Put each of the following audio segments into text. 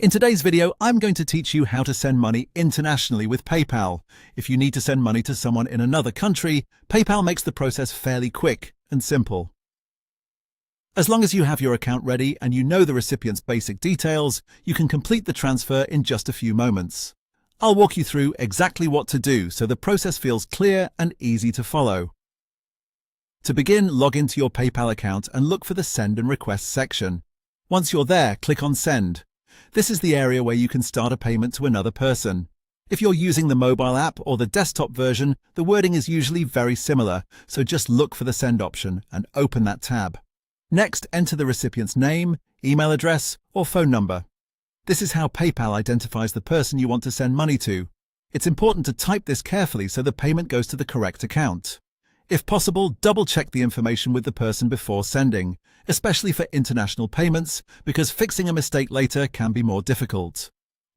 In today's video, I'm going to teach you how to send money internationally with PayPal. If you need to send money to someone in another country, PayPal makes the process fairly quick and simple. As long as you have your account ready and you know the recipient's basic details, you can complete the transfer in just a few moments. I'll walk you through exactly what to do so the process feels clear and easy to follow. To begin, log into your PayPal account and look for the Send and Request section. Once you're there, click on Send. This is the area where you can start a payment to another person. If you're using the mobile app or the desktop version, the wording is usually very similar, so just look for the Send option and open that tab. Next, enter the recipient's name, email address, or phone number. This is how PayPal identifies the person you want to send money to. It's important to type this carefully so the payment goes to the correct account. If possible, double-check the information with the person before sending, especially for international payments, because fixing a mistake later can be more difficult.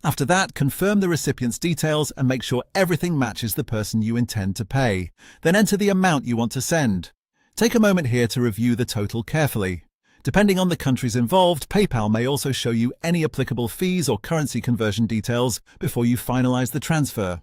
After that, confirm the recipient's details and make sure everything matches the person you intend to pay. Then enter the amount you want to send. Take a moment here to review the total carefully. Depending on the countries involved, PayPal may also show you any applicable fees or currency conversion details before you finalize the transfer.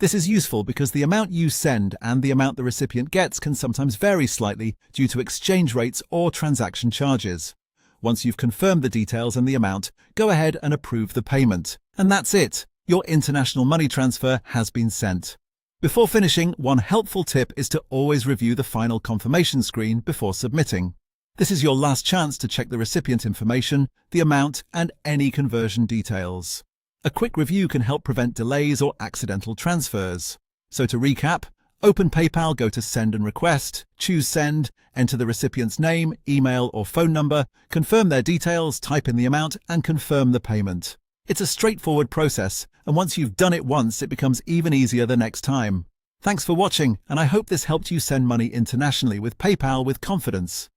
This is useful because the amount you send and the amount the recipient gets can sometimes vary slightly due to exchange rates or transaction charges. Once you've confirmed the details and the amount, go ahead and approve the payment. And that's it. Your international money transfer has been sent. Before finishing, one helpful tip is to always review the final confirmation screen before submitting. This is your last chance to check the recipient information, the amount, and any conversion details. A quick review can help prevent delays or accidental transfers. So to recap, open PayPal, go to Send and Request, choose Send, enter the recipient's name, email, or phone number, confirm their details, type in the amount, and confirm the payment. It's a straightforward process, and once you've done it once, it becomes even easier the next time. Thanks for watching, and I hope this helped you send money internationally with PayPal with confidence.